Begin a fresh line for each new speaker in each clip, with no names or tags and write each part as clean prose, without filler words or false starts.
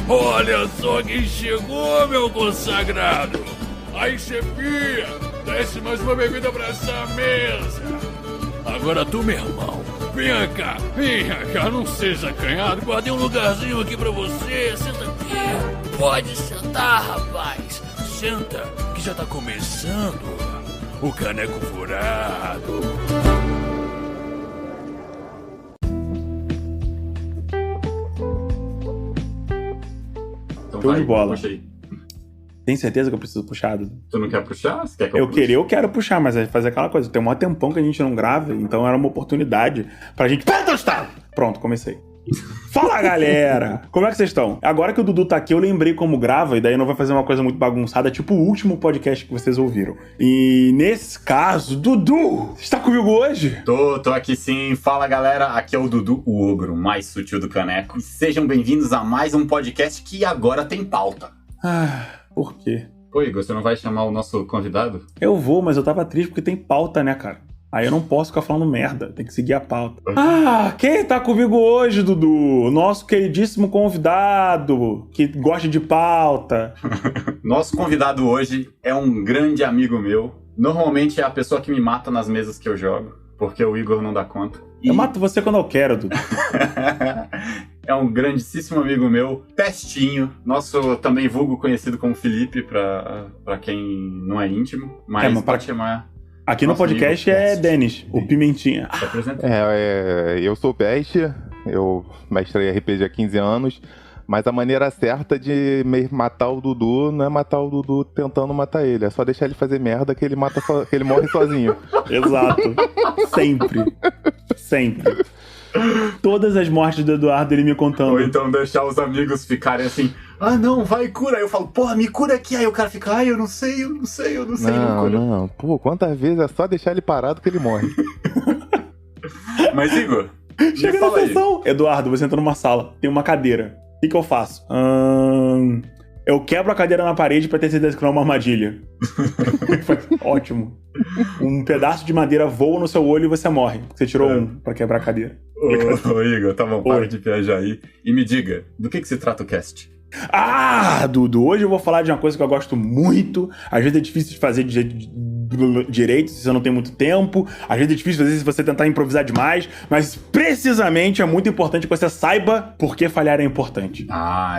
Olha só quem chegou, meu consagrado! Aí, chefia, desce mais uma bebida pra essa mesa. Agora tu, meu irmão, venha cá, não seja acanhado, guardei um lugarzinho aqui pra você, senta aqui. Pode sentar, rapaz, senta, que já tá começando o Caneco Furado.
Então
Show de bola.
Puxa aí.
Tem certeza que eu preciso puxar, Dudu?
Tu não quer puxar? Você quer que eu
Eu quero puxar, mas é fazer aquela coisa. Tem um maior tempão que a gente não grava, então era uma oportunidade pra gente... Pronto, comecei. Fala, galera! Como é que vocês estão? Agora que o Dudu tá aqui, eu lembrei como grava, e daí não vai fazer uma coisa muito bagunçada, tipo o último podcast que vocês ouviram. E nesse caso, Dudu, você tá comigo hoje?
Tô aqui sim. Fala, galera. Aqui é o Dudu, o ogro mais sutil do Caneco. E sejam bem-vindos a mais um podcast que agora tem pauta.
Por quê?
Pô, Igor, você não vai chamar o nosso convidado?
Eu vou, mas eu tava triste porque tem pauta, né, cara? Aí eu não posso ficar falando merda, tem que seguir a pauta. Quem tá comigo hoje, Dudu? Nosso queridíssimo convidado, que gosta de pauta.
Nosso convidado hoje é um grande amigo meu. Normalmente é a pessoa que me mata nas mesas que eu jogo, porque o Igor não dá conta.
Eu mato você quando eu quero, Dudu.
É um grandíssimo amigo meu, Pestinho, nosso também vulgo conhecido como Felipe, pra quem não é íntimo, mas pode chamar...
Aqui no podcast é Denis, o Pimentinha.
Se apresenta.
Eu sou o Peste, eu mestrei RPG há 15 anos, mas a maneira certa de matar o Dudu não é matar o Dudu tentando matar ele, é só deixar ele fazer merda que ele morre sozinho.
Exato. Sempre. Todas as mortes do Eduardo ele me contando.
Ou então deixar os amigos ficarem assim, não, vai, cura. Aí eu falo, porra, me cura aqui. Aí o cara fica, eu não sei, não cura.
Não, pô, quantas vezes é só deixar ele parado que ele morre.
Mas, Igor,
chega na sessão. Eduardo, você entra numa sala, tem uma cadeira. O que eu faço? Eu quebro a cadeira na parede pra ter certeza que não é uma armadilha. Ótimo. Um pedaço de madeira voa no seu olho e você morre. Você tirou um pra quebrar a cadeira.
Ô, Igor, tá bom, para de viajar aí. E me diga, do que se trata o cast?
Dudu, hoje eu vou falar de uma coisa que eu gosto muito. Às vezes é difícil de fazer direito se você não tem muito tempo. Às vezes é difícil fazer se você tentar improvisar demais. Mas precisamente é muito importante que você saiba por que falhar é importante.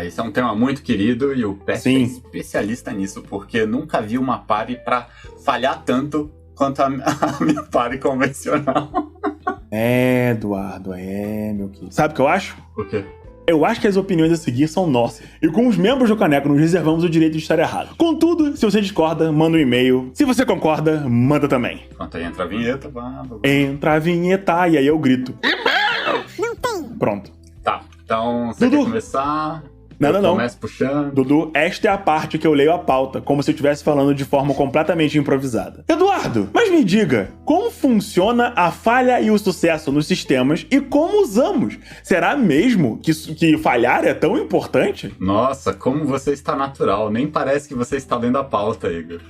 Esse é um tema muito querido e o Pet é especialista nisso, porque nunca vi uma party pra falhar tanto quanto a minha party convencional.
Eduardo, meu querido. Sabe o que eu acho?
O quê?
Eu acho que as opiniões a seguir são nossas. E com os membros do Caneco, nos reservamos o direito de estar errado. Contudo, se você discorda, manda um e-mail. Se você concorda, manda também.
Enquanto aí entra a vinheta, vamos.
Entra a vinheta, e aí eu grito.
Não tem.
Pronto.
Tá, então você quer começar?
Não.
Começa puxando.
Dudu, esta é a parte que eu leio a pauta, como se eu estivesse falando de forma completamente improvisada. Eduardo, mas me diga, como funciona a falha e o sucesso nos sistemas e como usamos? Será mesmo que falhar é tão importante?
Nossa, como você está natural. Nem parece que você está lendo a pauta, Igor.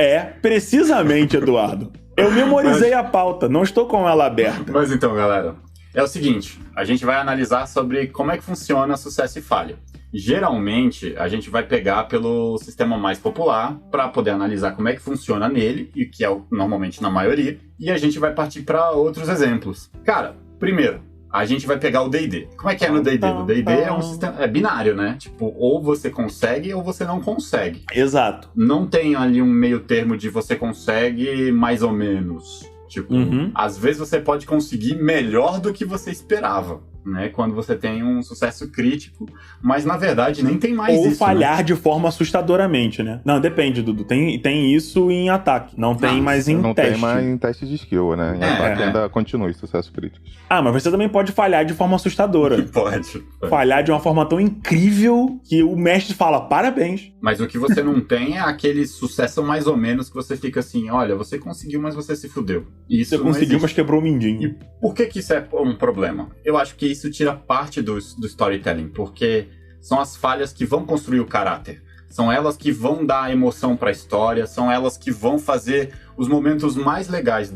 Precisamente, Eduardo. Eu memorizei a pauta, não estou com ela aberta.
Mas então, galera, é o seguinte, a gente vai analisar sobre como é que funciona sucesso e falha. Geralmente, a gente vai pegar pelo sistema mais popular para poder analisar como é que funciona nele, e que é normalmente na maioria, e a gente vai partir para outros exemplos. Cara, primeiro, a gente vai pegar o D&D. Como é que é no D&D? O D&D é um sistema binário, né? Tipo, ou você consegue ou você não consegue.
Exato.
Não tem ali um meio termo de você consegue mais ou menos. Tipo, às vezes você pode conseguir melhor do que você esperava, né? Quando você tem um sucesso crítico, mas na verdade nem tem mais isso.
Ou falhar, né? De forma assustadoramente, né? Não, depende, Dudu. Tem isso em ataque, não tem mais em teste.
Não tem mais em teste de skill, né? Em ataque ainda continua sucesso crítico.
Mas você também pode falhar de forma assustadora.
Pode.
Falhar de uma forma tão incrível que o mestre fala, parabéns.
Mas o que você não tem é aquele sucesso mais ou menos que você fica assim, olha, você conseguiu, mas você se fudeu. Isso
você conseguiu, mas quebrou o mindinho.
E por que isso é um problema? Eu acho que isso tira parte do storytelling, porque são as falhas que vão construir o caráter. São elas que vão dar emoção pra história, são elas que vão fazer os momentos mais legais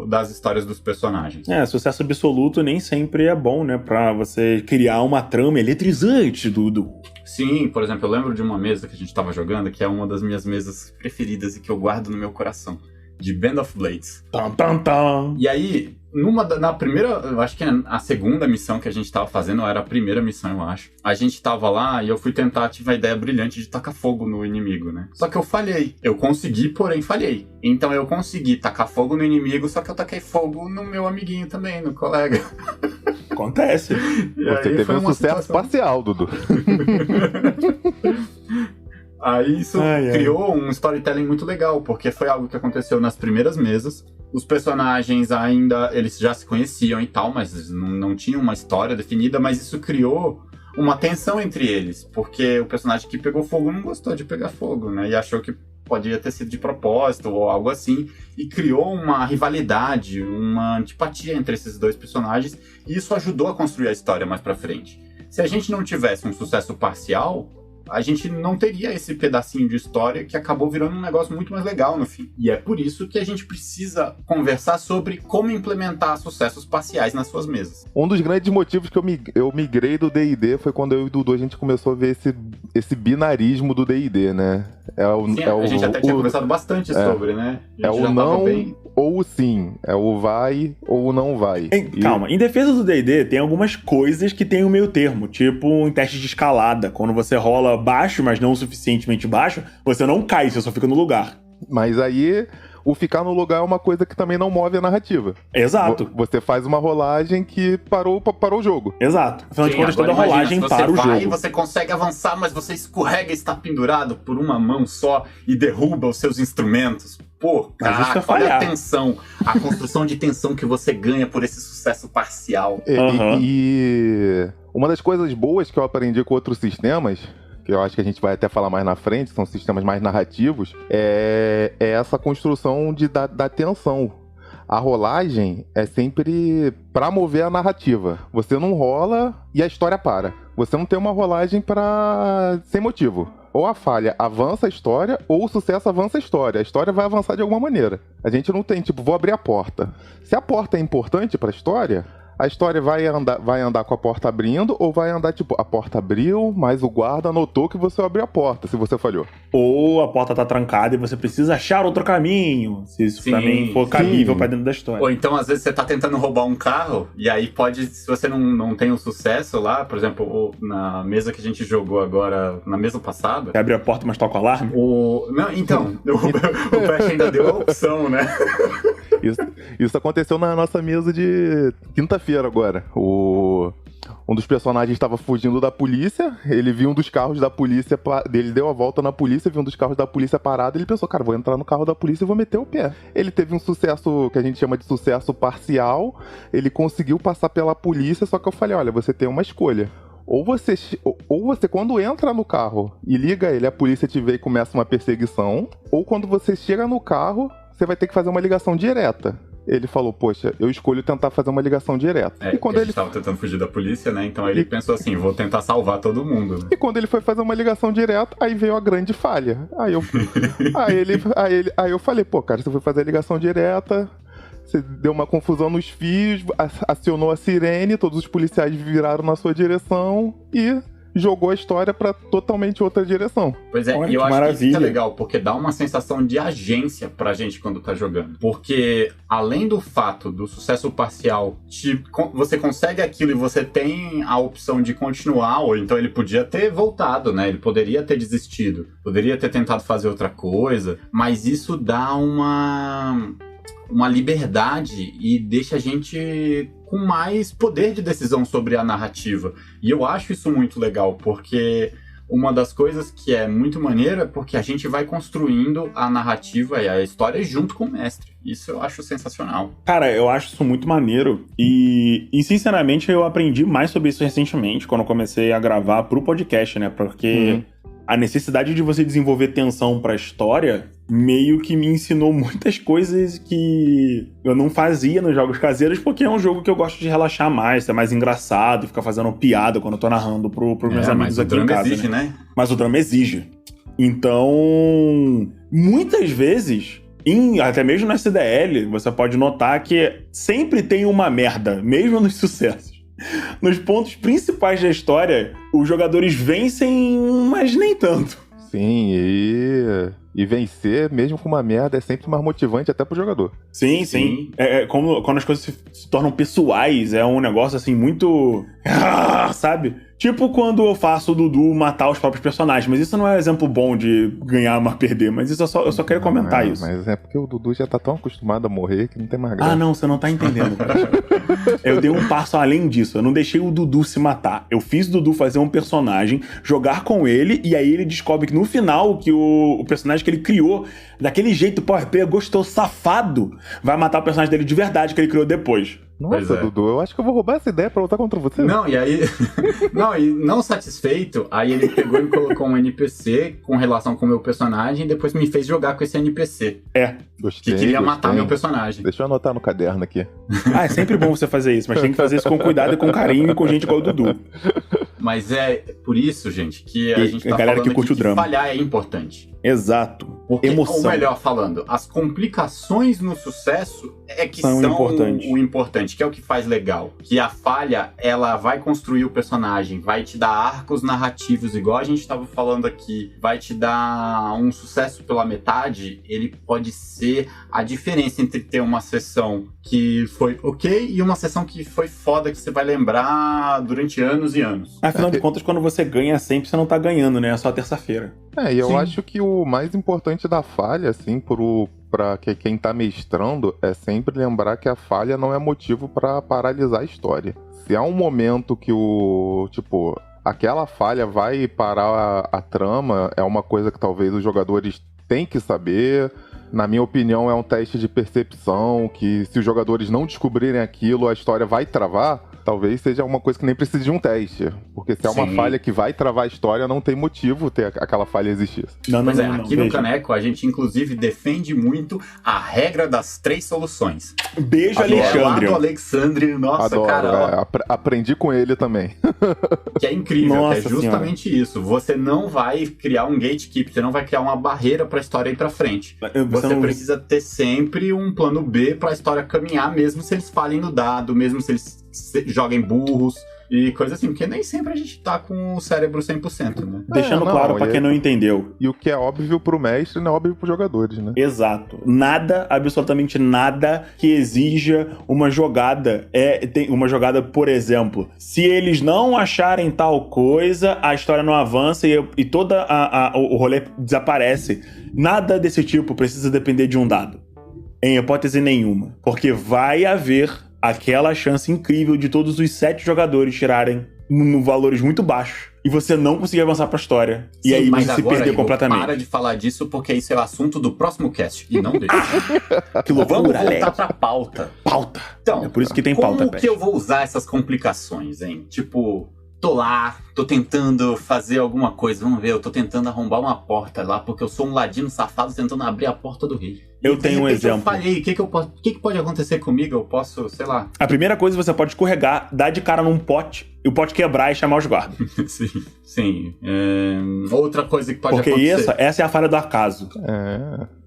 das histórias dos personagens.
Sucesso absoluto nem sempre é bom, né? Pra você criar uma trama eletrizante, Dudu.
Sim, por exemplo, eu lembro de uma mesa que a gente tava jogando, que é uma das minhas mesas preferidas e que eu guardo no meu coração, de Band of Blades.
Tam, tam, tam.
E aí, na primeira, eu acho que a segunda missão que a gente tava fazendo, ou era a primeira missão, eu acho. A gente tava lá e eu fui tentar ativar a ideia brilhante de tacar fogo no inimigo, né? Só que eu falhei. Eu consegui, porém falhei. Então eu consegui tacar fogo no inimigo, só que eu taquei fogo no meu amiguinho também, no colega.
Acontece.
Você teve um sucesso parcial, Dudu.
Aí isso criou um storytelling muito legal, porque foi algo que aconteceu nas primeiras mesas. Os personagens ainda, eles já se conheciam e tal, mas não tinham uma história definida, mas isso criou uma tensão entre eles, porque o personagem que pegou fogo não gostou de pegar fogo, né? E achou que podia ter sido de propósito ou algo assim, e criou uma rivalidade, uma antipatia entre esses dois personagens, e isso ajudou a construir a história mais pra frente. Se a gente não tivesse um sucesso parcial, a gente não teria esse pedacinho de história que acabou virando um negócio muito mais legal no fim. E é por isso que a gente precisa conversar sobre como implementar sucessos parciais nas suas mesas.
Um dos grandes motivos que eu migrei do D&D foi quando eu e o Dudu a gente começou a ver esse binarismo do D&D, né?
A gente até tinha conversado bastante sobre, né?
É o não ou o sim. É o vai ou o não vai.
Calma, em defesa do D&D tem algumas coisas que tem o meio termo, tipo em teste de escalada. Quando você rola baixo, mas não o suficientemente baixo, você não cai, você só fica no lugar.
Mas aí, o ficar no lugar é uma coisa que também não move a narrativa.
Exato.
Você faz uma rolagem que parou o jogo.
Exato. Afinal de contas, toda rolagem para o jogo.
Aí você consegue avançar, mas você escorrega e está pendurado por uma mão só e derruba os seus instrumentos. Pô, caraca, olha a tensão, a construção de tensão que você ganha por esse sucesso parcial.
E uma das coisas boas que eu aprendi com outros sistemas, que eu acho que a gente vai até falar mais na frente, são sistemas mais narrativos, é essa construção da tensão. A rolagem é sempre pra mover a narrativa. Você não rola e a história para. Você não tem uma rolagem sem motivo. Ou a falha avança a história, ou o sucesso avança a história. A história vai avançar de alguma maneira. A gente não tem, vou abrir a porta. Se a porta é importante pra história, a história vai andar com a porta abrindo, ou vai andar, a porta abriu, mas o guarda notou que você abriu a porta, se você falhou.
Ou a porta tá trancada e você precisa achar outro caminho, se isso também for cabível pra dentro da história.
Ou então, às vezes, você tá tentando roubar um carro, e aí se você não tem um sucesso lá, por exemplo, na mesa que a gente jogou agora, na mesa passada...
Você abre a porta, mas toca o alarme?
Não, então, o Pet ainda deu a opção, né?
Isso aconteceu na nossa mesa de quinta-feira agora. Um dos personagens estava fugindo da polícia, ele viu um dos carros da polícia, ele deu a volta na polícia, viu um dos carros da polícia parado, ele pensou, cara, vou entrar no carro da polícia e vou meter o pé. Ele teve um sucesso, que a gente chama de sucesso parcial, ele conseguiu passar pela polícia, só que eu falei, olha, você tem uma escolha. Ou você, quando entra no carro e liga ele, a polícia te vê e começa uma perseguição, ou quando você chega no carro, você vai ter que fazer uma ligação direta. Ele falou, poxa, eu escolho tentar fazer uma ligação direta.
E quando ele estava tentando fugir da polícia, né? Então ele pensou assim, vou tentar salvar todo mundo. Né?
E quando ele foi fazer uma ligação direta, aí veio a grande falha. Aí eu falei, pô, cara, você foi fazer a ligação direta, você deu uma confusão nos fios, acionou a sirene, todos os policiais viraram na sua direção e jogou a história pra totalmente outra direção.
Pois é, e eu acho que isso é legal, porque dá uma sensação de agência pra gente quando tá jogando. Porque, além do fato do sucesso parcial, você consegue aquilo e você tem a opção de continuar, ou então ele podia ter voltado, né? Ele poderia ter desistido, poderia ter tentado fazer outra coisa, mas isso dá uma liberdade e deixa a gente com mais poder de decisão sobre a narrativa. E eu acho isso muito legal, porque uma das coisas que é muito maneira é porque a gente vai construindo a narrativa e a história junto com o mestre. Isso eu acho sensacional.
Cara, eu acho isso muito maneiro e sinceramente eu aprendi mais sobre isso recentemente, quando eu comecei a gravar pro podcast, né? Porque a necessidade de você desenvolver tensão pra história meio que me ensinou muitas coisas que eu não fazia nos jogos caseiros, porque é um jogo que eu gosto de relaxar mais, ser mais engraçado, ficar fazendo piada quando eu tô narrando pros meus amigos aqui em casa.
Mas o drama exige, né?
Mas o drama exige. Então, muitas vezes, até mesmo no SDL, você pode notar que sempre tem uma merda, mesmo nos sucessos. Nos pontos principais da história, os jogadores vencem, mas nem tanto.
Sim, e vencer, mesmo com uma merda, é sempre mais motivante até pro jogador.
Sim. Quando as coisas se tornam pessoais, é um negócio assim muito... sabe? Tipo quando eu faço o Dudu matar os próprios personagens. Mas isso não é um exemplo bom de ganhar ou perder. Mas isso eu só quero comentar isso.
Mas é porque o Dudu já tá tão acostumado a morrer que não tem mais graça.
Ah, não, você não tá entendendo, cara. Eu dei um passo além disso. Eu não deixei o Dudu se matar. Eu fiz o Dudu fazer um personagem, jogar com ele, e aí ele descobre que no final que o personagem que ele criou, daquele jeito PvP gostoso, safado, vai matar o personagem dele de verdade que ele criou depois.
Nossa, Dudu, eu acho que eu vou roubar essa ideia pra lutar contra você.
Não, e aí... e não satisfeito, aí ele pegou e colocou um NPC com relação com o meu personagem e depois me fez jogar com esse NPC.
Gostei,
que queria matar meu personagem.
Deixa eu anotar no caderno aqui.
É sempre bom você fazer isso, mas tem que fazer isso com cuidado e com carinho e com gente igual o Dudu.
Mas é por isso, gente, que a gente tá
galera
falando
que curte o drama.
falhar é importante.
Exato.
Porque,
emoção.
ou melhor falando, as complicações no sucesso é que são o importante, que é o que faz legal. Que a falha, ela vai construir o personagem, vai te dar arcos narrativos, igual a gente estava falando aqui, vai te dar um sucesso pela metade, ele pode ser a diferença entre ter uma sessão que foi ok e uma sessão que foi foda, que você vai lembrar durante anos e anos.
Afinal de contas, quando você ganha sempre, você não tá ganhando, né? É só terça-feira.
E eu acho que o mais importante da falha, assim, pra quem tá mestrando, é sempre lembrar que a falha não é motivo pra paralisar a história. Se há um momento que aquela falha vai parar a trama, é uma coisa que talvez os jogadores têm que saber. Na minha opinião, é um teste de percepção, que se os jogadores não descobrirem aquilo, a história vai travar. Talvez seja uma coisa que nem precise de um teste. Porque se é uma falha que vai travar a história, não tem motivo ter aquela falha existir.
Aqui no Caneco, a gente inclusive defende muito a regra das 3 soluções.
Beijo, Alexandre.
Alexandre, nossa,
adoro,
cara.
Aprendi com ele também.
Que é incrível,
nossa,
que é justamente isso. Você não vai criar um gatekeeper, você não vai criar uma barreira pra história ir pra frente. Você precisa ter sempre um plano B pra história caminhar, mesmo se eles falhem no dado, mesmo se eles joguem burros e coisa assim, porque nem sempre a gente tá com o cérebro 100%, né?
Deixando claro pra quem não entendeu.
E o que é óbvio pro mestre não é óbvio pros jogadores, né?
Exato. Nada, absolutamente nada que exija uma jogada. Uma jogada, por exemplo, se eles não acharem tal coisa, a história não avança e todo o rolê desaparece. Nada desse tipo precisa depender de um dado. Em hipótese nenhuma. Porque vai haver aquela chance incrível de todos os 7 jogadores tirarem valores muito baixos e você não conseguir avançar pra história.
Sim,
e aí
mas
você se
agora,
perder
Igor,
completamente.
Para de falar disso porque isso é o assunto do próximo cast. E não deixa.
Que loucura,
Vamos voltar pra pauta.
Pauta.
Então,
É por isso que tem pauta,
como que eu vou usar essas complicações, hein? Tipo, tô lá, tô tentando fazer alguma coisa. Vamos ver, eu tô tentando arrombar uma porta lá porque eu sou um ladino safado tentando abrir a porta do rei.
Eu tenho um exemplo.
Eu falhei, o que pode acontecer comigo? Eu posso, sei lá.
A primeira coisa, você pode escorregar, dar de cara num pote, e o pote quebrar e chamar os guardas.
Sim. Outra coisa que pode
Porque
acontecer.
essa é a falha do acaso.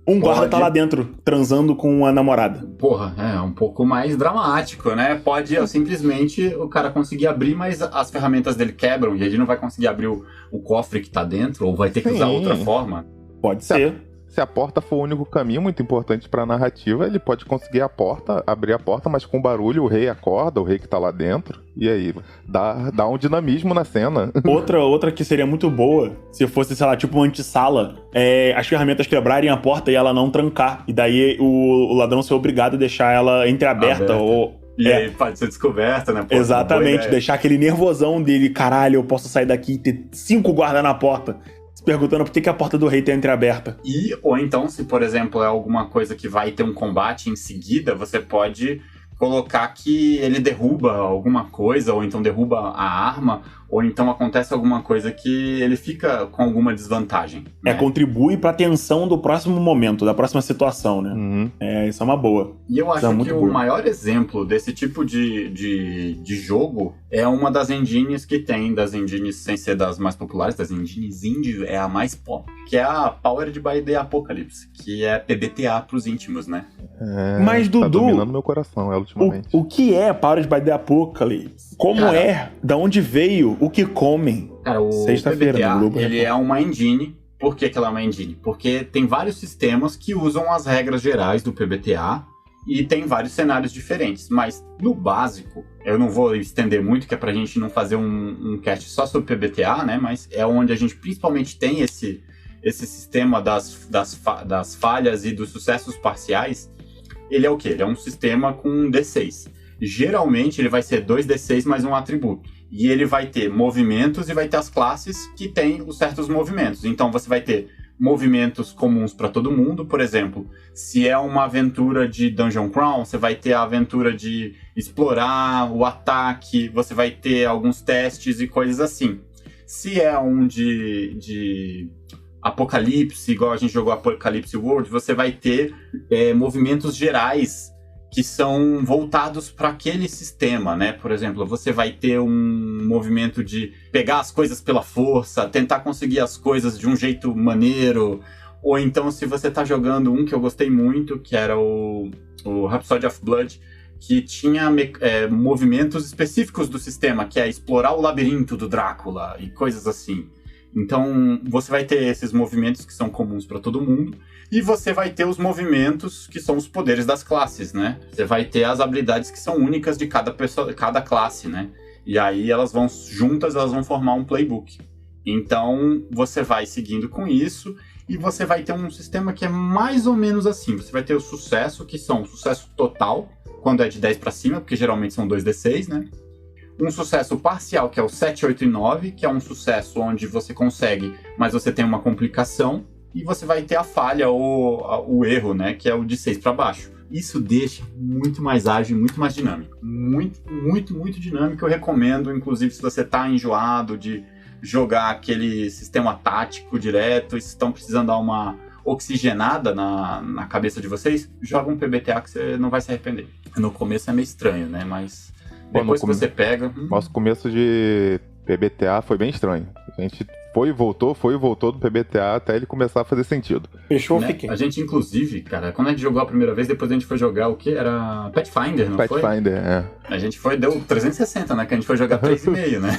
Um guarda tá lá dentro, transando com a namorada.
Porra, é um pouco mais dramático, né? Pode simplesmente o cara conseguir abrir, mas as ferramentas dele quebram e ele não vai conseguir abrir o cofre que tá dentro, ou vai ter que usar outra forma.
Pode ser.
Se a porta for o único caminho muito importante pra narrativa, ele pode conseguir abrir a porta, mas com barulho o rei acorda, o rei que tá lá dentro, e aí dá um dinamismo na cena.
Outra que seria muito boa, se fosse, sei lá, tipo uma antessala, as ferramentas quebrarem a porta e ela não trancar, e daí o ladrão ser obrigado a deixar ela entreaberta,
E aí pode ser descoberta, né? Pô,
exatamente, deixar aquele nervosão dele, caralho, eu posso sair daqui e ter 5 guardas na porta. Perguntando por que a porta do rei tá entreaberta.
Ou então, se por exemplo é alguma coisa que vai ter um combate em seguida, você pode colocar que ele derruba alguma coisa, ou então derruba a arma, ou então acontece alguma coisa que ele fica com alguma desvantagem. Né?
Contribui pra tensão do próximo momento, da próxima situação, né? Isso é uma boa.
E eu acho que
boa.
O maior exemplo desse tipo de jogo é uma das engines que tem, das engines sem ser das mais populares, das engines indie, é a mais pop, que é a Powered by the Apocalypse, que é PBTA pros íntimos, né?
Mas,
tá
Dudu,
dominando meu coração, ultimamente.
o que é Powered by the Apocalypse? Como da onde veio, o que comem?
Cara, o
Sexta-feira,
PBTA,
no Globo
ele é uma engine. Por que ela é uma engine? Porque tem vários sistemas que usam as regras gerais do PBTA e tem vários cenários diferentes. Mas, no básico, eu não vou estender muito, que é pra gente não fazer um cast só sobre PBTA, né? Mas é onde a gente principalmente tem esse sistema das falhas e dos sucessos parciais. Ele é o quê? Ele é um sistema com um D6. Geralmente, ele vai ser 2D6 mais um atributo. E ele vai ter movimentos e vai ter as classes que têm os certos movimentos. Então, você vai ter movimentos comuns para todo mundo. Por exemplo, se é uma aventura de Dungeon Crawl, você vai ter a aventura de explorar o ataque, você vai ter alguns testes e coisas assim. Se é um de Apocalipse, igual a gente jogou Apocalypse World, você vai ter movimentos gerais que são voltados para aquele sistema, né? Por exemplo, você vai ter um movimento de pegar as coisas pela força, tentar conseguir as coisas de um jeito maneiro, ou então se você tá jogando um que eu gostei muito, que era o Rhapsody of Blood, que tinha movimentos específicos do sistema, que é explorar o labirinto do Drácula e coisas assim. Então, você vai ter esses movimentos que são comuns para todo mundo, e você vai ter os movimentos que são os poderes das classes, né? Você vai ter as habilidades que são únicas de cada classe, né? E aí elas vão juntas, elas vão formar um playbook. Então, você vai seguindo com isso, e você vai ter um sistema que é mais ou menos assim. Você vai ter o sucesso, que são o sucesso total, quando é de 10 para cima, porque geralmente são 2d6, né? Um sucesso parcial, que é o 7, 8 e 9, que é um sucesso onde você consegue, mas você tem uma complicação. E você vai ter a falha ou o erro, né? Que é o de 6 para baixo. Isso deixa muito mais ágil, muito mais dinâmico. Muito, muito, muito dinâmico. Eu recomendo, inclusive, se você tá enjoado de jogar aquele sistema tático direto e se estão precisando dar uma oxigenada na cabeça de vocês, joga um PBTA que você não vai se arrepender. No começo é meio estranho, né? Mas depois que você pega...
Nosso começo de PBTA foi bem estranho. A gente foi e voltou do PBTA até ele começar a fazer sentido.
Fechou,
né?
fiquei.
A gente, inclusive, cara, quando a gente jogou a primeira vez, depois a gente foi jogar o que? Era Pathfinder, não foi?
Pathfinder,
A gente deu 360, né? Que a gente foi jogar 3,5, né?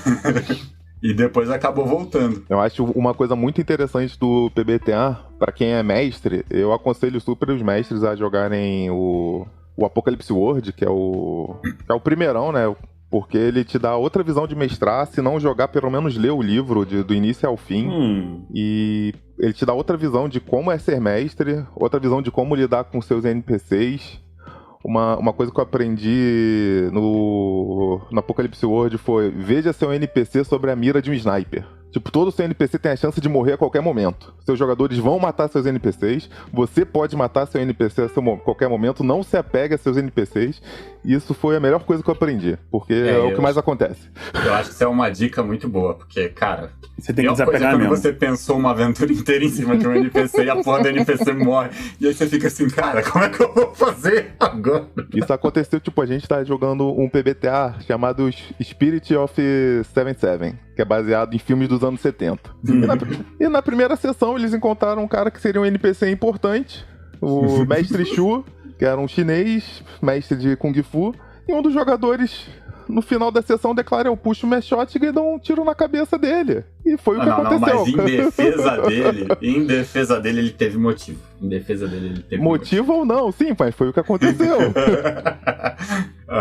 E depois acabou voltando.
Eu acho uma coisa muito interessante do PBTA, pra quem é mestre, eu aconselho super os mestres a jogarem o Apocalypse World, que é o primeirão, né? Porque ele te dá outra visão de mestrar, se não jogar, pelo menos ler o livro do início ao fim. E ele te dá outra visão de como é ser mestre, outra visão de como lidar com seus NPCs. Uma coisa que eu aprendi no Apocalypse World foi: veja seu NPC sobre a mira de um sniper. Tipo, todo seu NPC tem a chance de morrer a qualquer momento. Seus jogadores vão matar seus NPCs, você pode matar seu NPC a qualquer momento, não se apegue a seus NPCs. E isso foi a melhor coisa que eu aprendi, porque é o que mais acontece.
Eu acho que isso é uma dica muito boa, porque, cara...
Você tem que desapegar mesmo.
Quando você pensou uma aventura inteira em cima de um NPC e a porra do NPC morre, e aí você fica assim, cara, como é que eu vou fazer agora?
Isso aconteceu, tipo, a gente tá jogando um PBTA chamado Spirit of 77, que é baseado em filmes dos anos 70. E na primeira sessão eles encontraram um cara que seria um NPC importante, o Mestre Shu, que era um chinês, mestre de Kung Fu, e um dos jogadores, no final da sessão, declara: eu puxo o Meshot e dou um tiro na cabeça dele. E foi o que aconteceu.
Não, mas em defesa dele ele teve motivo. Em defesa dele ele teve
motivo ou não, sim, mas foi o que aconteceu.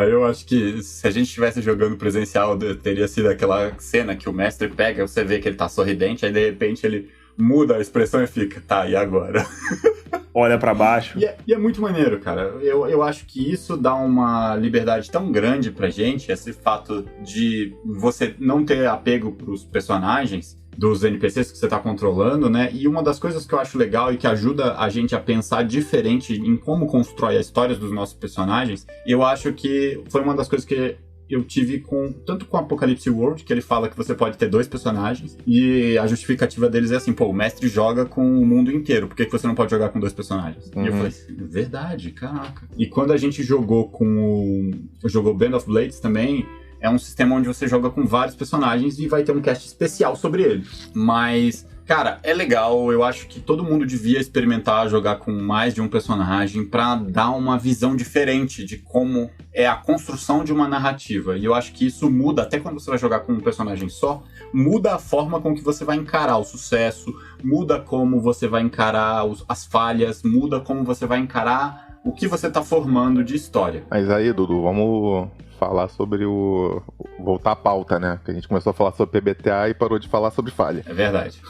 Eu acho que se a gente estivesse jogando presencial, teria sido aquela cena que o mestre pega, você vê que ele tá sorridente, aí de repente ele muda a expressão e fica, tá, e agora?
Olha pra baixo.
E é muito maneiro, cara. Eu acho que isso dá uma liberdade tão grande pra gente, esse fato de você não ter apego pros personagens, dos NPCs que você tá controlando, né? E uma das coisas que eu acho legal e que ajuda a gente a pensar diferente em como constrói as histórias dos nossos personagens, eu acho que foi uma das coisas que eu tive tanto com Apocalypse World, que ele fala que você pode ter 2 personagens, e a justificativa deles é assim, pô, o mestre joga com o mundo inteiro, por que você não pode jogar com 2 personagens? E eu falei assim, verdade, caraca. E quando a gente jogou jogou Band of Blades também, é um sistema onde você joga com vários personagens e vai ter um cast especial sobre ele. Mas, cara, é legal. Eu acho que todo mundo devia experimentar jogar com mais de um personagem pra dar uma visão diferente de como é a construção de uma narrativa. E eu acho que isso muda, até quando você vai jogar com um personagem só, muda a forma com que você vai encarar o sucesso, muda como você vai encarar as falhas, muda como você vai encarar o que você tá formando de história.
Mas aí, Dudu, vamos falar sobre voltar à pauta, né? Que a gente começou a falar sobre PBTA e parou de falar sobre falha.
É verdade.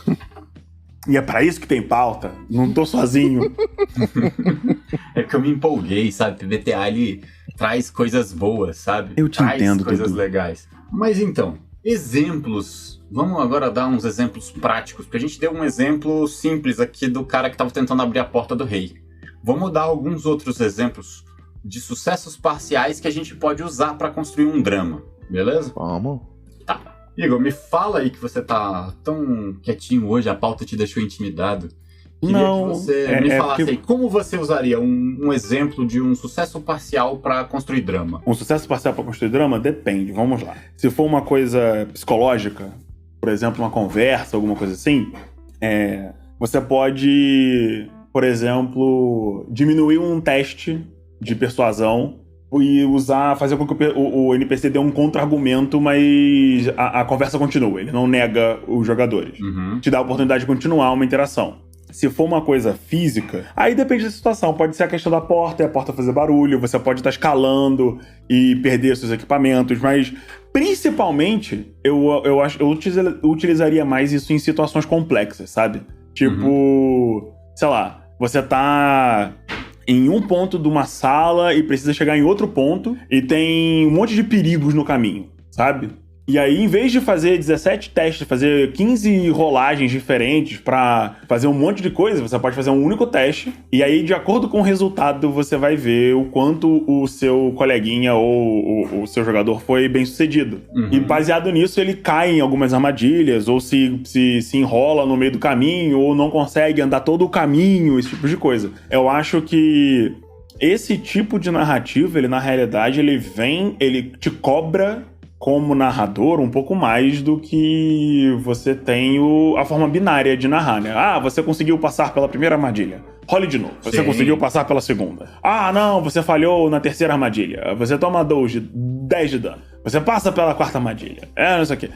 E é pra isso que tem pauta. Não tô sozinho.
É porque eu me empolguei, sabe? PBTA, ele traz coisas boas, sabe?
Eu te
traz
entendo,
coisas
Dudu.
legais. Mas então, exemplos. Vamos agora dar uns exemplos práticos. Porque a gente deu um exemplo simples aqui do cara que tava tentando abrir a porta do rei. Vamos dar alguns outros exemplos de sucessos parciais que a gente pode usar pra construir um drama, beleza?
Vamos.
Tá. Igor, me fala aí que você tá tão quietinho hoje, a pauta te deixou intimidado. Queria
Não,
que você me falasse
porque
aí, como você usaria um exemplo de um sucesso parcial pra construir drama?
um sucesso parcial pra construir drama? Depende, vamos lá. Se for uma coisa psicológica, por exemplo, uma conversa, alguma coisa assim, você pode, por exemplo, diminuir um teste de persuasão e fazer com que o NPC dê um contra-argumento, mas a conversa continua, ele não nega os jogadores. Te dá a oportunidade de continuar uma interação. Se for uma coisa física, aí depende da situação. Pode ser a questão da porta, e a porta fazer barulho, você pode estar escalando e perder seus equipamentos, mas principalmente eu utilizaria mais isso em situações complexas, sabe? Tipo, sei lá, você tá em um ponto de uma sala e precisa chegar em outro ponto e tem um monte de perigos no caminho, sabe? E aí, em vez de fazer 17 testes, fazer 15 rolagens diferentes pra fazer um monte de coisa, você pode fazer um único teste. E aí, de acordo com o resultado, você vai ver o quanto o seu coleguinha ou o seu jogador foi bem sucedido. E baseado nisso, ele cai em algumas armadilhas, ou se enrola no meio do caminho, ou não consegue andar todo o caminho, esse tipo de coisa. Eu acho que esse tipo de narrativa, ele na realidade, ele te cobra como narrador um pouco mais do que você tem a forma binária de narrar, né? Ah, você conseguiu passar pela primeira armadilha. Role de novo. Você conseguiu passar pela segunda. Ah, não, você falhou na terceira armadilha. Você toma 10 de dano. Você passa pela quarta armadilha. Não sei o quê.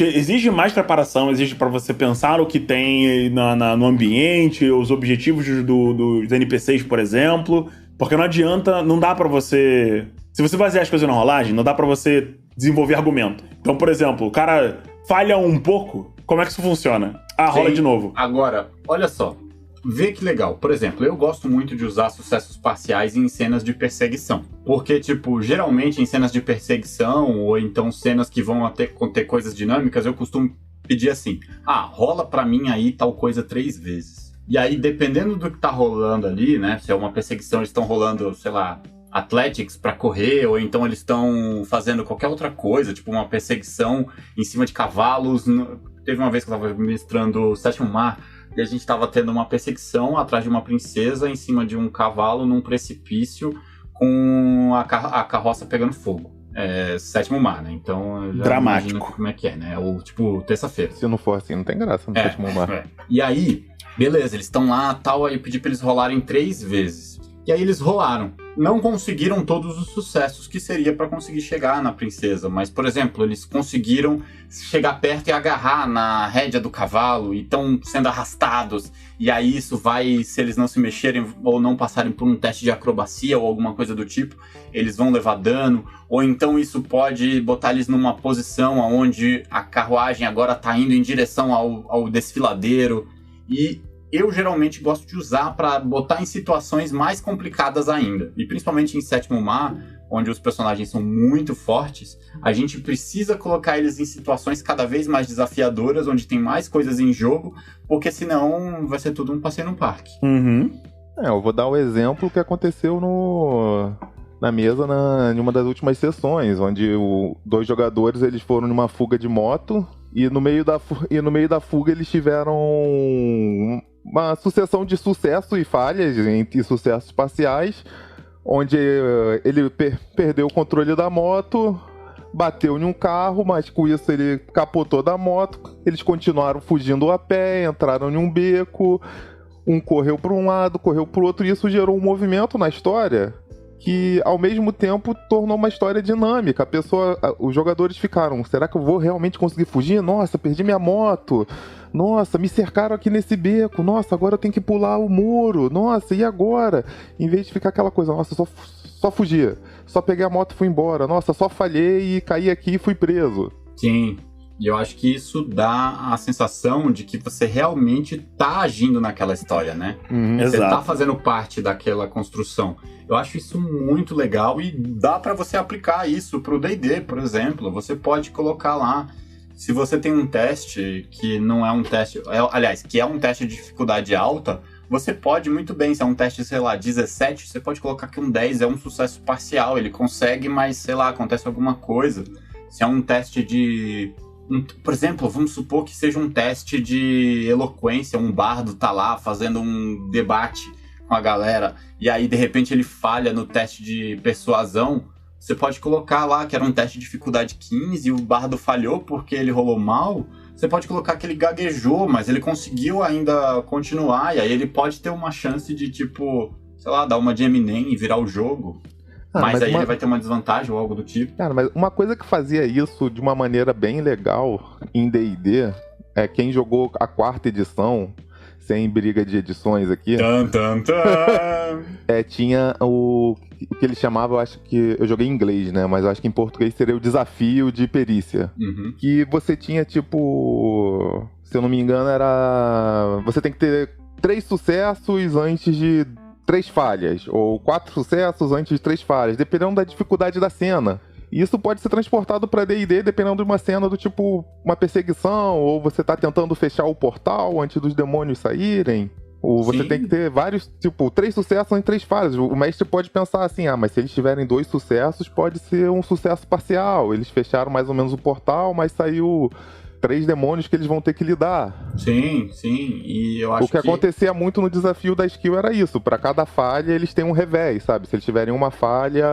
Exige mais preparação, exige pra você pensar o que tem no ambiente, os objetivos dos NPCs, por exemplo. Porque não adianta, não dá pra você... Se você basear as coisas na rolagem, não dá pra você desenvolver argumento. Então, por exemplo, o cara falha um pouco, como é que isso funciona? Rola de novo.
Agora, olha só. Vê que legal. Por exemplo, eu gosto muito de usar sucessos parciais em cenas de perseguição. Porque, tipo, geralmente em cenas de perseguição, ou então cenas que vão ter coisas dinâmicas, eu costumo pedir assim, rola pra mim aí tal coisa 3 vezes. E aí, dependendo do que tá rolando ali, né, se é uma perseguição, eles estão rolando, sei lá, athletics pra correr, ou então eles estão fazendo qualquer outra coisa, tipo uma perseguição em cima de cavalos. Teve uma vez que eu tava mestrando Sétimo Mar, e a gente tava tendo uma perseguição atrás de uma princesa em cima de um cavalo num precipício com a carroça pegando fogo. Sétimo Mar, né? Então, já
dramático.
imagina como é que é, né? Ou tipo, terça-feira.
Se não for assim, não tem graça no Sétimo Mar.
E aí, beleza, eles estão lá, tal, aí eu pedi pra eles rolarem 3 vezes. E aí eles rolaram. Não conseguiram todos os sucessos que seria pra conseguir chegar na princesa. Mas, por exemplo, eles conseguiram chegar perto e agarrar na rédea do cavalo e estão sendo arrastados. E aí isso vai, se eles não se mexerem ou não passarem por um teste de acrobacia ou alguma coisa do tipo, eles vão levar dano. Ou então isso pode botar eles numa posição onde a carruagem agora tá indo em direção ao desfiladeiro. E eu geralmente gosto de usar para botar em situações mais complicadas ainda. E principalmente em Sétimo Mar, onde os personagens são muito fortes, a gente precisa colocar eles em situações cada vez mais desafiadoras, onde tem mais coisas em jogo, porque senão vai ser tudo um passeio no parque.
Uhum.
Eu vou dar o exemplo que aconteceu na mesa em uma das últimas sessões, onde dois jogadores eles foram numa fuga de moto e no meio da fuga eles tiveram uma sucessão de sucessos e falhas e sucessos parciais, onde ele perdeu o controle da moto, bateu em um carro, mas com isso ele capotou da moto, eles continuaram fugindo a pé, entraram em um beco, um correu para um lado, correu para o outro, e isso gerou um movimento na história que, ao mesmo tempo, tornou uma história dinâmica. Os jogadores ficaram, será que eu vou realmente conseguir fugir? Nossa, perdi minha moto. Nossa, me cercaram aqui nesse beco. Nossa, agora eu tenho que pular o muro. Nossa, e agora? Em vez de ficar aquela coisa, nossa, só fugia. Só peguei a moto e fui embora. Nossa, só falhei e caí aqui e fui preso.
Sim, e eu acho que isso dá a sensação de que você realmente tá agindo naquela história, né? Você
Exato.
tá fazendo parte daquela construção. Eu acho isso muito legal e dá pra você aplicar isso pro D&D, por exemplo. Você pode colocar lá, se você tem um teste que não é um teste... aliás, que é um teste de dificuldade alta, você pode muito bem, se é um teste, sei lá, 17, você pode colocar que um 10 é um sucesso parcial. Ele consegue, mas, sei lá, acontece alguma coisa. Se é um teste de... por exemplo, vamos supor que seja um teste de eloquência, um bardo tá lá fazendo um debate com a galera, e aí de repente ele falha no teste de persuasão, você pode colocar lá que era um teste de dificuldade 15 e o bardo falhou porque ele rolou mal, você pode colocar que ele gaguejou, mas ele conseguiu ainda continuar, e aí ele pode ter uma chance de, tipo, sei lá, dar uma de Eminem e virar o jogo. Mas aí ele vai ter uma desvantagem ou algo do tipo.
Cara, mas uma coisa que fazia isso de uma maneira bem legal em D&D é quem jogou a 4ª edição, sem briga de edições aqui,
Tan, tan, tan.
tinha o que ele chamava, eu acho que eu joguei em inglês, né? Mas eu acho que em português seria o desafio de perícia.
Uhum.
Que você tinha, tipo, se eu não me engano, era... Você tem que ter 3 sucessos antes de 3 falhas, ou 4 sucessos antes de 3 falhas, dependendo da dificuldade da cena. E isso pode ser transportado para D&D dependendo de uma cena do tipo uma perseguição, ou você tá tentando fechar o portal antes dos demônios saírem. Ou você
Sim.
tem que ter vários, tipo, 3 sucessos em 3 falhas. O mestre pode pensar assim, mas se eles tiverem 2 sucessos, pode ser um sucesso parcial. Eles fecharam mais ou menos o portal, mas saiu 3 demônios que eles vão ter que lidar.
Sim, sim. E eu acho
O que acontecia muito no desafio da skill era isso. Pra cada falha, eles têm um revés, sabe? Se eles tiverem uma falha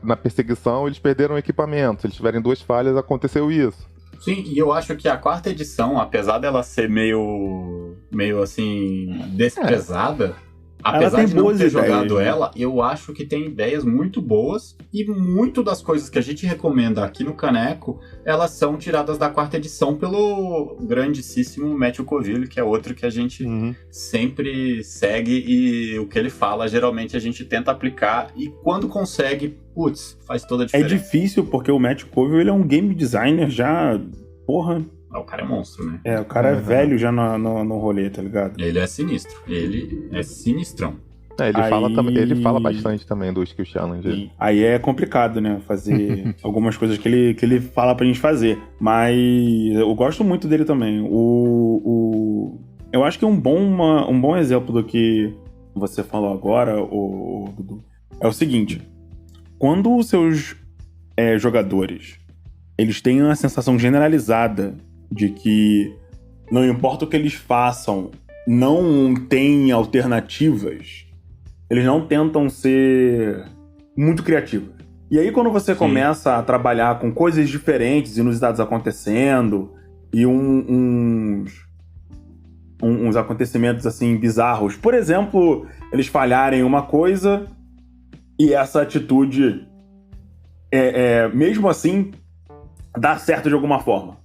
na perseguição, eles perderam o equipamento. Se eles tiverem 2 falhas, aconteceu isso.
Sim, e eu acho que a 4ª edição, apesar dela ser meio assim, desprezada, apesar
tem
de não
boas
ter
ideias,
jogado
né?
ela, eu acho que tem ideias muito boas e muito das coisas que a gente recomenda aqui no Caneco, elas são tiradas da 4ª edição pelo grandíssimo Matthew Coville, que é outro que a gente sempre segue e o que ele fala, geralmente a gente tenta aplicar e quando consegue, putz, faz toda a
É
diferença.
difícil porque o Matt Coville ele é um game designer já... Porra.
O cara é monstro, né?
O cara é velho já no rolê, tá ligado?
Ele é sinistro. Ele é sinistrão.
Ele fala bastante também do Skill Challenge.
E aí é complicado, né? Fazer algumas coisas que ele fala pra gente fazer. Mas eu gosto muito dele também. Eu acho que um bom exemplo do que você falou agora, Dudu, é o seguinte. Quando os seus jogadores eles têm uma sensação generalizada de que não importa o que eles façam, não tem alternativas, eles não tentam ser muito criativos. E aí quando você começa a trabalhar com coisas diferentes, inusitadas acontecendo, e uns acontecimentos assim bizarros, por exemplo, eles falharem uma coisa e essa atitude mesmo assim dá certo de alguma forma.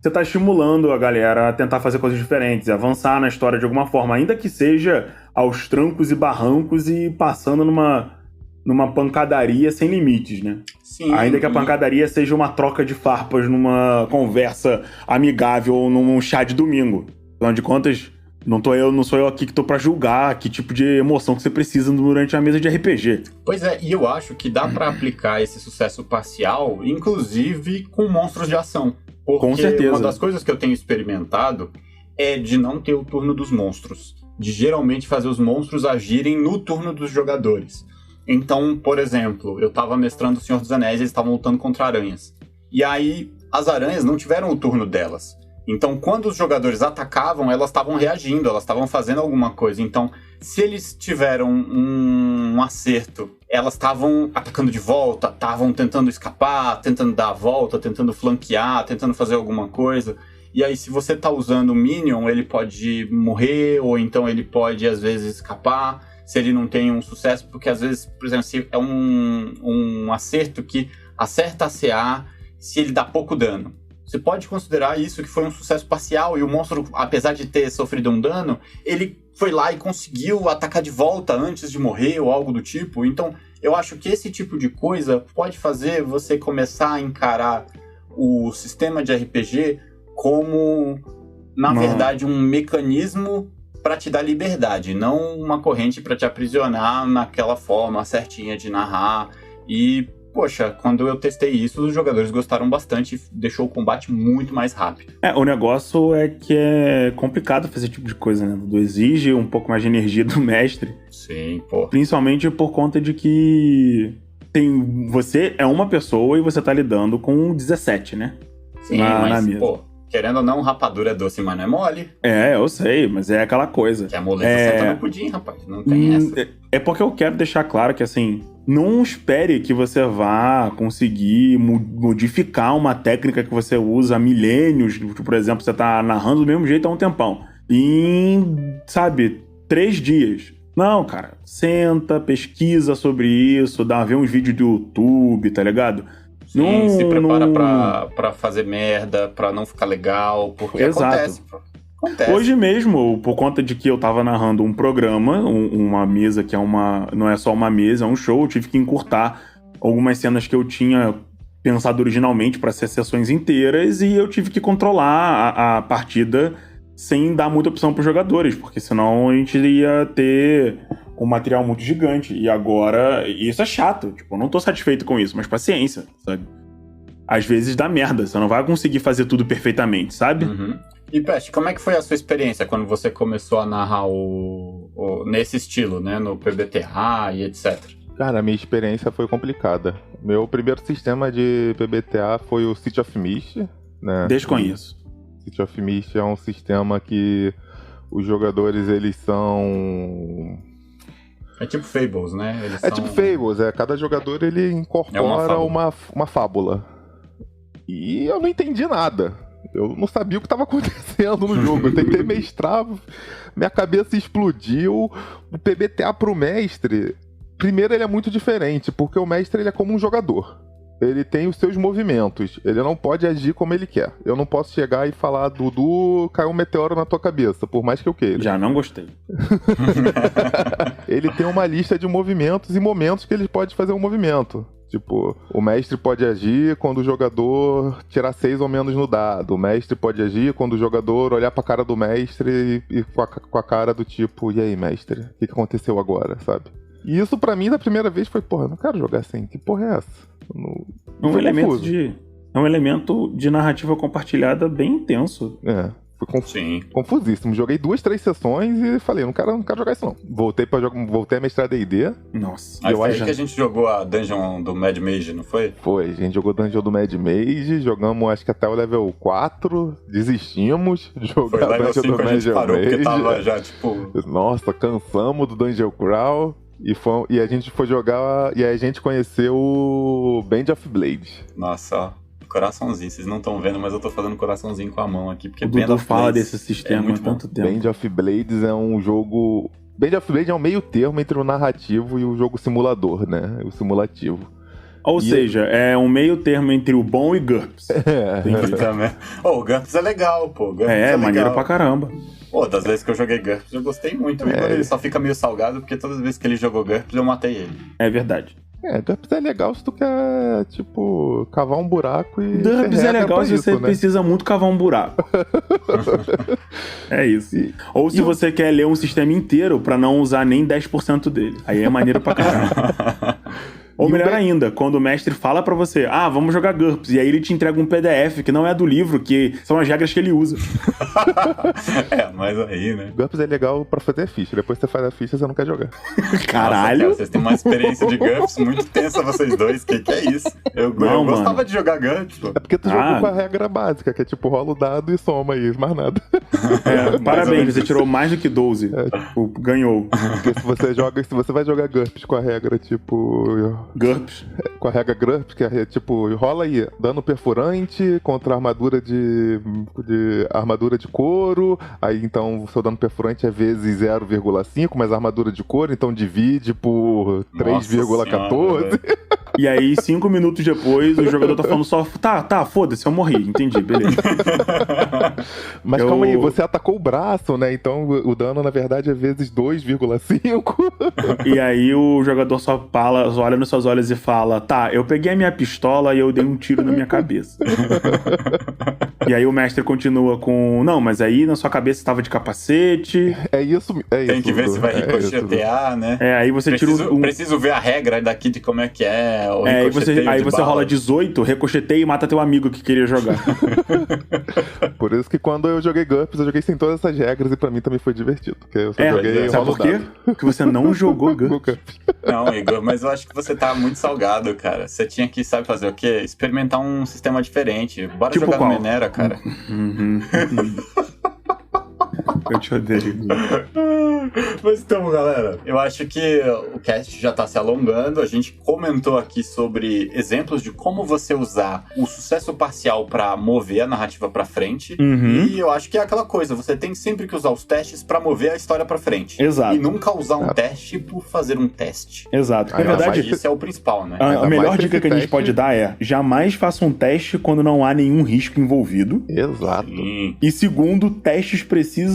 Você tá estimulando a galera a tentar fazer coisas diferentes, avançar na história de alguma forma, ainda que seja aos trancos e barrancos e passando numa pancadaria sem limites, né?
Sim.
Ainda que a pancadaria seja uma troca de farpas numa conversa amigável ou num chá de domingo. Afinal de contas, Não sou eu aqui que tô pra julgar que tipo de emoção que você precisa durante a mesa de RPG.
Pois é, e eu acho que dá pra aplicar esse sucesso parcial, inclusive com monstros de ação. Porque
Com certeza.
uma das coisas que eu tenho experimentado é de não ter o turno dos monstros. De geralmente fazer os monstros agirem no turno dos jogadores. Então, por exemplo, eu tava mestrando o Senhor dos Anéis e eles estavam lutando contra aranhas. E aí, as aranhas não tiveram o turno delas. Então, quando os jogadores atacavam, elas estavam reagindo, elas estavam fazendo alguma coisa. Então, se eles tiveram um acerto, elas estavam atacando de volta, estavam tentando escapar, tentando dar a volta, tentando flanquear, tentando fazer alguma coisa. E aí, se você tá usando o Minion, ele pode morrer, ou então ele pode, às vezes, escapar, se ele não tem um sucesso, porque às vezes, por exemplo, se é um acerto que acerta a CA se ele dá pouco dano. Você pode considerar isso que foi um sucesso parcial, e o monstro, apesar de ter sofrido um dano, ele foi lá e conseguiu atacar de volta antes de morrer, ou algo do tipo. Então, eu acho que esse tipo de coisa pode fazer você começar a encarar o sistema de RPG como, na verdade, um mecanismo para te dar liberdade, não uma corrente para te aprisionar naquela forma certinha de narrar. E, poxa, quando eu testei isso, os jogadores gostaram bastante e deixou o combate muito mais rápido.
O negócio é que é complicado fazer esse tipo de coisa, né? Exige um pouco mais de energia do mestre.
Sim, pô.
Principalmente por conta de que você é uma pessoa e você tá lidando com 17, né?
Sim,
na
mas,
mesa.
pô, querendo ou não, rapadura é doce, mas não é mole.
Eu sei, mas é aquela coisa.
Que a moleza senta no pudim, rapaz. Não tem essa.
É porque eu quero deixar claro que, assim, não espere que você vá conseguir modificar uma técnica que você usa há milênios. Por exemplo, você tá narrando do mesmo jeito há um tempão. Em, 3 dias. Não, cara. Senta, pesquisa sobre isso, vê uns vídeos do YouTube, tá ligado?
Sim, se prepara pra fazer merda, pra não ficar legal, porque acontece.
Hoje mesmo, por conta de que eu tava narrando um programa, uma mesa que não é só uma mesa, é um show, eu tive que encurtar algumas cenas que eu tinha pensado originalmente para ser sessões inteiras, e eu tive que controlar a partida sem dar muita opção pros jogadores, porque senão a gente ia ter um material muito gigante. E agora, isso é chato, eu não tô satisfeito com isso, mas paciência, sabe? Às vezes dá merda, você não vai conseguir fazer tudo perfeitamente, sabe?
Uhum. E, Peste, como é que foi a sua experiência quando você começou a narrar nesse estilo, né? No PBTA e etc?
Cara, a minha experiência foi complicada. Meu primeiro sistema de PBTA foi o City of Mist, né?
Desconheço.
City of Mist é um sistema que os jogadores, eles são...
É tipo Fables, né?
Tipo Fables, cada jogador ele incorpora uma fábula. E eu não entendi nada. Eu não sabia o que estava acontecendo no jogo. Eu tentei mestrar, minha cabeça explodiu. O PBTA pro mestre, primeiro ele é muito diferente, porque o mestre ele é como um jogador. Ele tem os seus movimentos, ele não pode agir como ele quer. Eu não posso chegar e falar, Dudu, caiu um meteoro na tua cabeça, por mais que eu queira.
Já não gostei.
Ele tem uma lista de movimentos e momentos que ele pode fazer um movimento. Tipo, o mestre pode agir quando o jogador tirar 6 ou menos no dado. O mestre pode agir quando o jogador olhar pra cara do mestre e com a cara do tipo, e aí, mestre, o que aconteceu agora, sabe? E isso pra mim, da primeira vez, foi, eu não quero jogar assim, que porra é essa?
É um elemento de narrativa compartilhada bem intenso.
Foi confusíssimo. Joguei 2, 3 sessões e falei, não quero jogar isso não. Voltei a mestrar D&D.
Nossa.
Aí foi aí que a gente jogou a Dungeon do Mad Mage, não foi?
Foi, a gente jogou Dungeon do Mad Mage, jogamos acho que até o level 4, desistimos.
Foi level 5 a gente parou, porque tava já
Nossa, cansamos do Dungeon Crawl. E a gente foi jogar, e aí a gente conheceu o Band of Blades.
Nossa, ó, coraçãozinho, vocês não estão vendo, mas eu tô fazendo coraçãozinho com a mão aqui, porque
o Dudu fala desse sistema há tanto tempo.
Band of Blades é um jogo... Band of Blades é um meio termo entre o narrativo e o jogo simulador, né? O simulativo.
Ou seja, é um meio termo entre o bom e GURPS.
O GURPS é legal, pô.
Maneiro pra caramba.
Pô, das vezes que eu joguei GURPS, eu gostei muito. O Igor, ele só fica meio salgado, porque todas as vezes que ele jogou GURPS, eu matei ele.
É verdade.
GURPS é legal se tu quer, tipo, cavar um buraco e...
GURPS é legal se você
né?
precisa muito cavar um buraco. É isso. Ou se você quer ler um sistema inteiro pra não usar nem 10% dele. Aí é maneiro pra caramba. Ou melhor ainda, quando o mestre fala pra você, vamos jogar GURPS, e aí ele te entrega um PDF que não é do livro, que são as regras que ele usa.
Mas aí, né?
GURPS é legal pra fazer a ficha, depois que você faz a ficha, você não quer jogar.
Caralho!
Nossa, cara, vocês têm uma experiência de GURPS muito tensa, vocês dois, que é isso? Eu gostava de jogar GURPS, pô.
É porque tu jogou com a regra básica, que é tipo, rola o dado e soma aí, mais nada.
Parabéns, você tirou mais do que 12. Ganhou.
Porque se você vai jogar GURPS com a regra, tipo...
GURPS.
Com a regra GURPS, que é tipo, rola aí, dano perfurante contra armadura de armadura de couro, aí então o seu dano perfurante é vezes 0,5, mas a armadura de couro, então divide por 3,14.
E aí, 5 minutos depois, o jogador tá falando só, tá, foda-se, eu morri, entendi, beleza.
Mas calma aí, você atacou o braço, né? Então o dano, na verdade, é vezes 2,5.
E aí o jogador só olha nos seus olhos e fala, eu peguei a minha pistola e eu dei um tiro na minha cabeça. E aí o mestre continua com, não, mas aí na sua cabeça estava de capacete.
É isso.
Tem que ver se vai ricochetear, né?
Aí você
Preciso ver a regra daqui de como é que é.
Aí você rola 18, ricocheteia e mata teu amigo que queria jogar.
Por isso que quando eu joguei GURPS, eu joguei sem todas essas regras e pra mim também foi divertido. Porque eu só joguei
sabe por quê? Porque você não jogou GURPS.
Não, Igor, mas eu acho que você tá muito salgado, cara. Você tinha que, sabe fazer o quê? Experimentar um sistema diferente. Bora tipo jogar no Menera, cara.
Eu te odeio.
Mas então, galera, eu acho que o cast já tá se alongando. A gente comentou aqui sobre exemplos de como você usar o sucesso parcial pra mover a narrativa pra frente. E eu acho que é aquela coisa, você tem sempre que usar os testes pra mover a história pra frente.
Exato.
E nunca usar um teste por fazer um teste.
Exato. Na verdade,
isso é o principal, né?
A melhor dica que a gente pode dar é, jamais faça um teste quando não há nenhum risco envolvido.
Exato.
E segundo, testes precisam...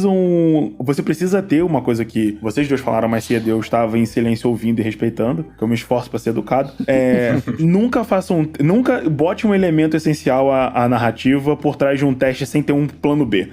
Você precisa ter uma coisa que vocês dois falaram mais cedo, eu estava em silêncio ouvindo e respeitando, que eu me esforço pra ser educado. Nunca bote um elemento essencial à narrativa por trás de um teste sem ter um plano B.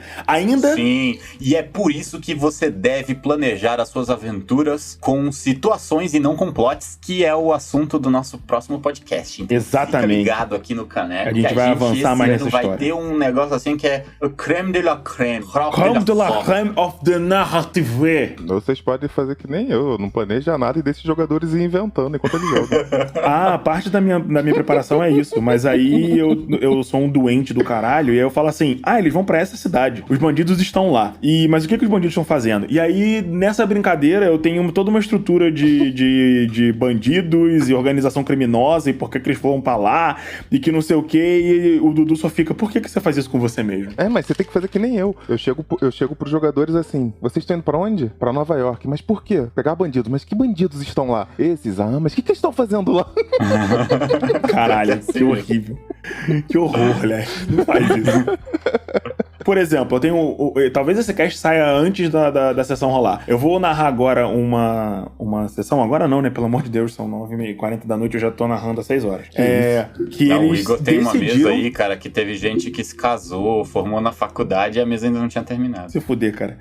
Sim, e é por isso que você deve planejar as suas aventuras com situações e não com plots, que é o assunto do nosso próximo podcast. Então,
exatamente.
Fica ligado aqui no Caneco.
A gente vai avançar mais nessa história.
Vai ter um negócio assim que é o creme de la creme.
Creme de la creme of the narrative.
Vocês podem fazer que nem eu não planeja nada e deixa os jogadores ir inventando enquanto eles jogam.
Parte da minha preparação é isso, mas aí eu sou um doente do caralho e aí eu falo assim, eles vão pra essa cidade, os bandidos estão lá, mas o que os bandidos estão fazendo? E aí, nessa brincadeira, eu tenho toda uma estrutura de bandidos e organização criminosa e por que eles foram pra lá e que não sei o que, e o Dudu só fica, por que você faz isso com você mesmo?
Mas você tem que fazer que nem eu. Eu chego pros jogadores assim, vocês estão indo pra onde? Pra Nova York. Mas por quê? Pegar bandidos. Mas que bandidos estão lá? Esses, mas o que eles estão fazendo lá?
Caralho, que horrível. Que horror, moleque. Não faz isso. Por exemplo, eu tenho... talvez esse cast saia antes da sessão rolar. Eu vou narrar agora uma sessão... Agora não, né? Pelo amor de Deus, são 9h40 da noite, eu já tô narrando há 6 horas.
O Igor tem uma mesa aí, cara, que teve gente que se casou, formou na faculdade e a mesa ainda não tinha terminado.
Se fuder, cara.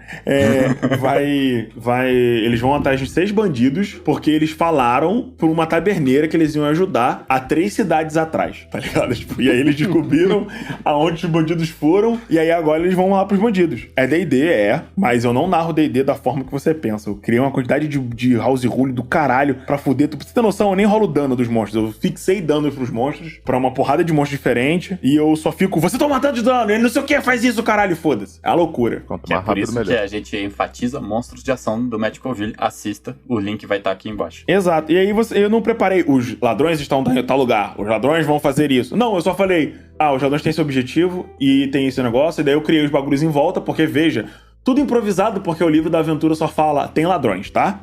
Eles vão atrás de 6 bandidos, porque eles falaram por uma taberneira que eles iam ajudar a 3 cidades atrás, tá ligado? E aí eles descobriram aonde os bandidos foram, e aí agora eles vão lá pros bandidos. É D&D, mas eu não narro D&D da forma que você pensa. Eu criei uma quantidade de house rule do caralho pra fuder. Tu precisa ter noção, eu nem rolo dano dos monstros. Eu fixei danos pros monstros, pra uma porrada de monstros diferente, e eu só fico, você toma tanto de dano, ele não sei o que, faz isso, caralho, foda-se. É a loucura.
Quanto mais rápido, melhor.
Que a gente enfatiza monstros de ação do Magicalville. Assista, o link vai estar aqui embaixo.
Exato, e aí eu não preparei, os ladrões estão em tal lugar, os ladrões vão fazer isso. Não, eu só falei, os ladrões têm esse objetivo e tem esse negócio, e daí eu criei os bagulhos em volta, porque veja, tudo improvisado, porque o livro da aventura só fala, tem ladrões, tá?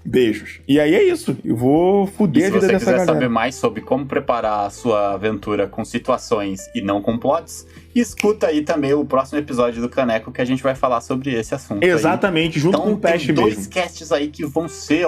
Beijos. E aí é isso, eu vou fuder a vida dessa galera.
Se você quiser saber mais sobre como preparar a sua aventura com situações e não com plots, escuta aí também o próximo episódio do Caneco, que a gente vai falar sobre esse assunto.
Exatamente,
aí.
Junto com o Peste mesmo.
Tem 2 casts aí que vão ser,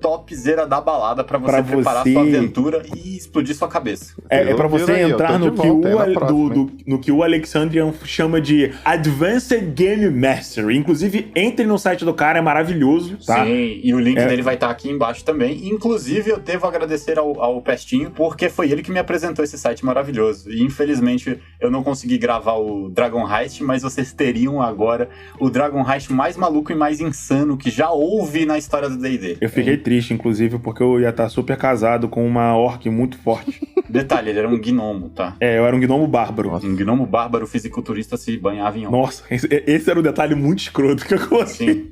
topzera da balada pra você
Pra
preparar
você-
sua aventura e explodir sua cabeça.
É pra você
Aí, eu
entrar
tô
no
de
que,
volta, aí na
o,
próxima,
no que o Alexandrian chama de Advanced Game Mastery. Inclusive, entre no site do cara, é maravilhoso, tá?
Sim, e o link
É.
dele vai estar aqui embaixo também. Inclusive, eu devo agradecer ao Pestinho, porque foi ele que me apresentou esse site maravilhoso. E infelizmente, eu não consegui gravar o Dragon Heist, mas vocês teriam agora o Dragon Heist mais maluco e mais insano que já houve na história do D&D.
Eu fiquei triste, inclusive, porque eu ia estar super casado com uma orc muito forte.
Detalhe, ele era um gnomo, tá?
Eu era um gnomo bárbaro.
Um gnomo bárbaro fisiculturista se banhava em óleo.
Nossa, esse era um detalhe muito escroto que eu consegui.
Sim.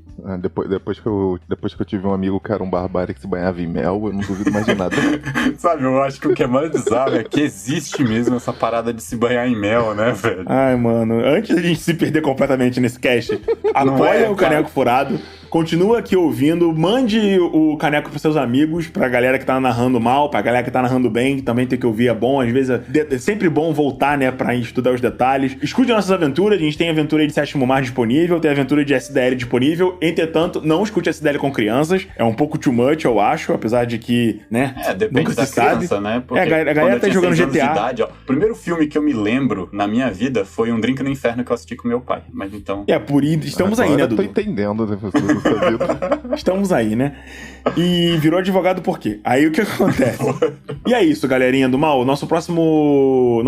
Depois que eu tive um amigo que era um barbário que se banhava em mel, eu não duvido mais de nada.
Sabe, eu acho que o que é mais bizarro é que existe mesmo essa parada de se banhar em mel, né, velho?
Ai, mano, antes da gente se perder completamente nesse cast,
Não
apoia
é,
o
cara.
Caneco Furado, continua aqui ouvindo, mande o Caneco pros seus amigos, pra galera que tá narrando mal, pra galera que tá narrando bem, que também tem que ouvir, é bom, às vezes é sempre bom voltar, né, pra estudar os detalhes. Escute nossas aventuras, a gente tem aventura de Sétimo Mar disponível, tem aventura de SDL disponível, entretanto, não escute SDL com crianças, é um pouco too much, eu acho, apesar de que, né,
Depende
nunca
da
se sabe.
criança, né?
A galera
quando eu
tá
tinha
jogando
6 anos de
GTA.
idade, ó, o primeiro filme que eu me lembro na minha vida foi Um Drink no Inferno que eu assisti com meu pai. Mas então...
Por isso, estamos aí, né,
Agora eu tô
Dudu?
entendendo, né, professor, da sua vida.
Estamos aí, né? E virou advogado por quê? Aí o que acontece? E é isso, galerinha do mal. Nosso próximo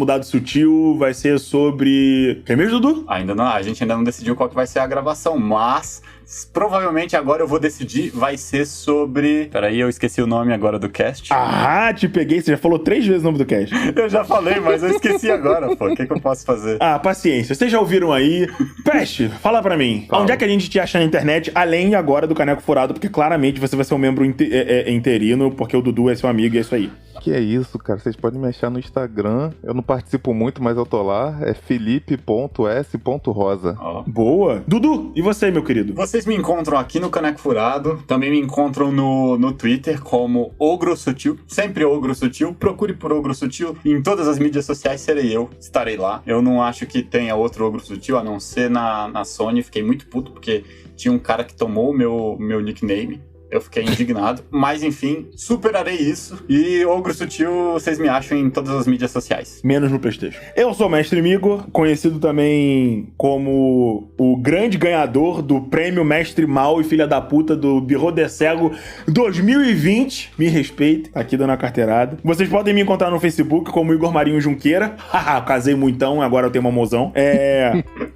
dado sutil vai ser sobre... Quem mesmo, Dudu?
Ainda não, a gente ainda não decidiu qual que vai ser a gravação, mas provavelmente agora eu vou decidir, vai ser sobre... Peraí, eu esqueci o nome agora do cast.
Ah, te peguei. Você já falou 3 vezes o nome do cast.
Eu já falei, mas eu esqueci agora, pô. O que eu posso fazer?
Ah, paciência. Vocês já ouviram aí? Peste, fala pra mim.
Fala.
Onde é que a gente te acha na internet, além agora do Caneco Furado? Porque claramente você vai ser um membro interino, porque o Dudu é seu amigo e é isso aí.
Que é isso, cara? Vocês podem me achar no Instagram. Eu não participo muito, mas eu tô lá. É felipe.s.rosa.
Ó.
Boa. Dudu, e você, meu querido?
Vocês me encontram aqui no Caneco Furado, também me encontram no Twitter como Ogro Sutil, sempre Ogro Sutil, procure por Ogro Sutil, em todas as mídias sociais serei eu, estarei lá. Eu não acho que tenha outro Ogro Sutil, a não ser na Sony, fiquei muito puto porque tinha um cara que tomou o meu nickname. Eu fiquei indignado, mas enfim, superarei isso. E Ogro Sutil, vocês me acham em todas as mídias sociais.
Menos no PlayStation. Eu sou o Mestre Migo, conhecido também como o grande ganhador do prêmio Mestre Mal e Filha da Puta do Birro de Cego 2020. Me respeite, tá aqui dando a carteirada. Vocês podem me encontrar no Facebook como Igor Marinho Junqueira. Haha, casei muitão, agora eu tenho uma mozão.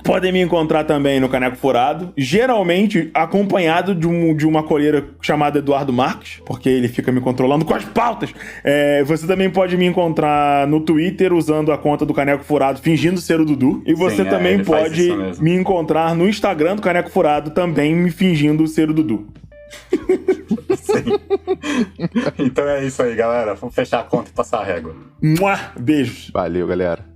Podem me encontrar também no Caneco Furado, geralmente acompanhado de uma coleira chamada Eduardo Marques, porque ele fica me controlando com as pautas. Você também pode me encontrar no Twitter usando a conta do Caneco Furado, fingindo ser o Dudu. E você
Sim,
também
ele faz
pode
isso mesmo.
me encontrar no Instagram do Caneco Furado, também me fingindo ser o Dudu.
Sim. Então é isso aí, galera. Vamos fechar a conta e passar a régua.
Mua! Beijos.
Valeu, galera.